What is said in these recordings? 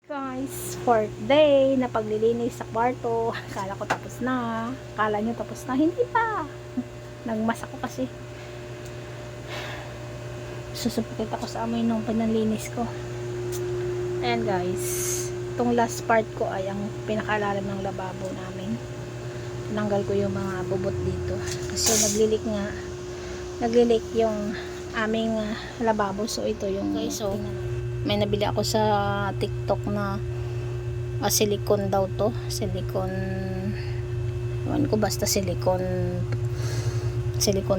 Guys, fourth day na paglilinis sa kwarto. Kala ko tapos na. Kala nyo tapos na. Hindi pa. Nagmas ako kasi. Susupukit ako sa amoy nung pananlinis ko. Ayan guys. Itong last part ko ay ang pinakalalim ng lababo namin. Tinanggal ko yung mga bubot dito. Kasi naglilik nga. Naglilik yung aming lababo. So ito yung guys. So, may nabili ako sa TikTok na silicone daw to, silicone, ewan ko, basta silicone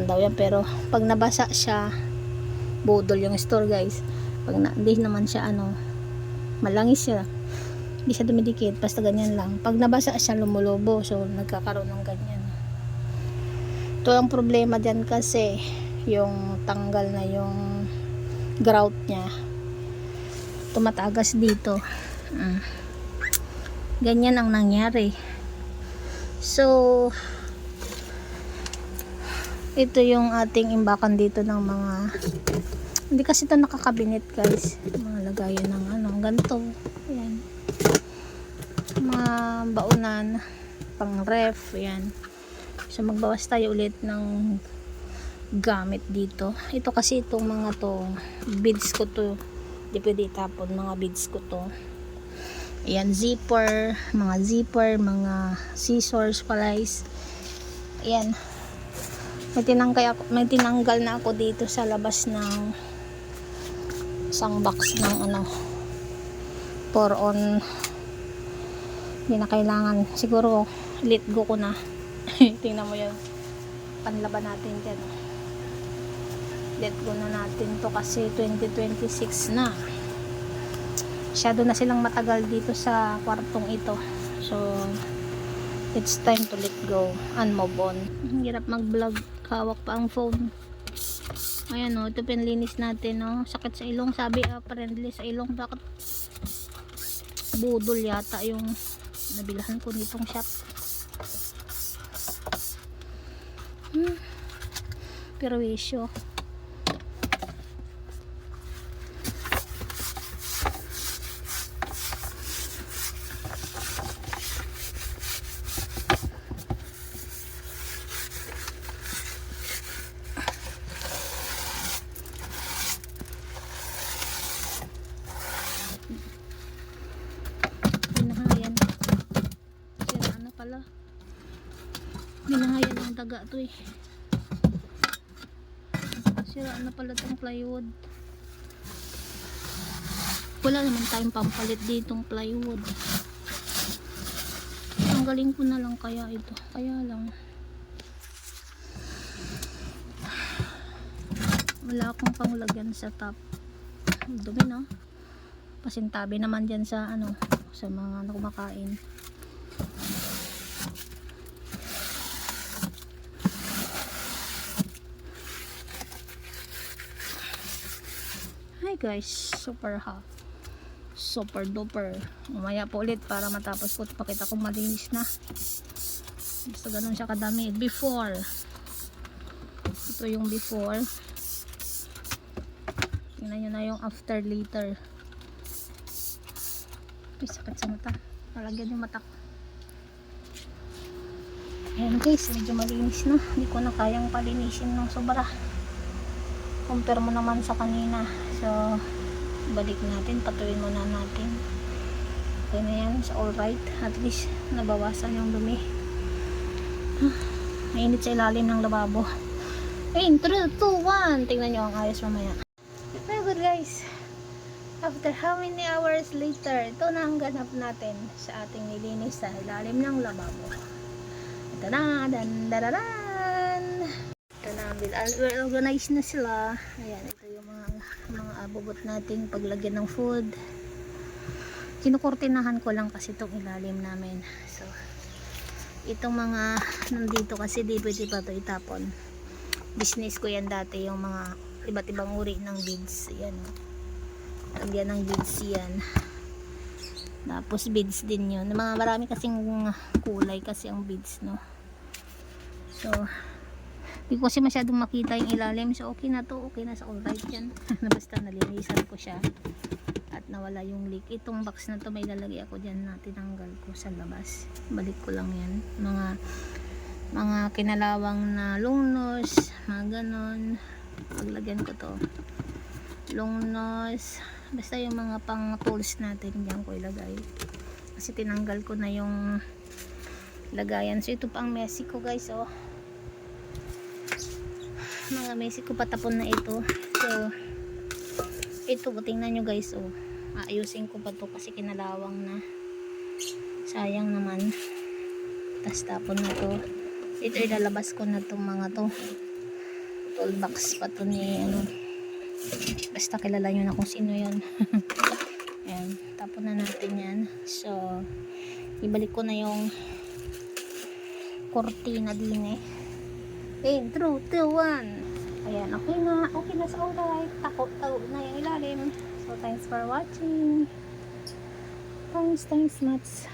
daw yan. Pero pag nabasa siya, budol yung store guys. Pag hindi naman siya malangis siya, hindi siya dumidikit, basta ganyan lang. Pag nabasa siya, lumulubo, so nagkakaroon ng ganyan. Ito ang problema dyan kasi yung tanggal na yung grout niya, tumatagas dito. Ganyan ang nangyari. So ito yung ating imbakan dito ng mga, hindi kasi ito nakakabinet guys, mga lagayan ng ganito. Ayan, mga baunan pang ref. Ayan, so magbawas tayo ulit ng gamit dito. Ito kasi itong mga to, beads ko to, di pwede itapon, mga beads ko to. Ayan, mga scissors, palais. Ayan, may tinanggal na ako dito sa labas ng isang box ng 4-on. Hindi na kailangan, siguro let go ko na. Tingnan mo yun, panlaban natin dyan. Let go na natin to kasi 2026 na. Masyado na silang matagal dito sa kwartong ito. So it's time to let go and move on. Ang hirap mag vlog, hawak pa ang phone. Ayan ito pinlinis natin sakit sa ilong, sabi friendly sa ilong. Bakit budol yata yung nabilahan ko nitong shop. Perwisyo. Binahayan ng daga to eh. Sira na pala tong plywood. Wala naman tayong pampalit ditong plywood. Tanggalin ko na lang kaya ito. Kaya lang wala akong panglagyan sa top. Dumi no? Pasintabi naman dyan sa sa mga kumakain. Hi guys, super hot, super duper. Umaya po ulit para matapos ko, pakita kong malinis na. Basta ganun siya kadami. Before, ito yung before. Tingnan nyo na yung after later. Ay, sakit sa mata, palagyan yung mata ko. Ayan guys, medyo malinis na. Hindi ko na kayang palinisin ng sobra. Compare mo naman sa kanina. So balik natin, patuloy muna natin. Okay na yan, so alright, at least nabawasan yung dumi. Mainit sa ilalim ng lababo. In 3, 2, 1, tingnan nyo ang ayos mamaya. Very good guys, after how many hours later, ito na ang ganap natin sa ating nilinis sa ilalim ng lababo. Ito na, dan. Ito na, well organized na sila. Ayan, ito yung mga abubot nating paglagyan ng food. Kinukurtinahan ko lang kasi itong ilalim namin. So itong mga nandito kasi di pwede pa ito itapon. Business ko yan dati, yung mga iba't ibang uri ng beads. Ayan, lagyan ng beads yan. Tapos beads din yun, marami kasing kulay kasi ang beads So hindi ko kasi masyadong makita yung ilalim. So okay na to, okay na sa alright yan. Basta nalinisan ko siya. lahat, nawala yung leak. Itong box na to may lalagay ako dyan na tinanggal ko sa labas. Balik ko lang yan. Mga kinalawang na long nose, mga ganon. Paglagyan ko to. Long nose. Basta yung mga pang tools natin dyan ko ilagay. Kasi tinanggal ko na yung lagayan. So ito pa ang messy ko guys, oh. Mga messy ko patapon na ito. So ito, tingnan nyo guys, oh. Aayusin ko pa to kasi kinalawang na. Sayang naman. Tas tapon na to. Ito ilalabas ko na tong mga to. Toolbox pa to ni ano. Basta kilala nyo na kung sino yun. Ayan, tapon na natin yan. So ibalik ko na yung kortina din eh. Intro 2, 1. Ayan, okay na sa alright. Tako na yung ilalim. So thanks for watching. Thanks much.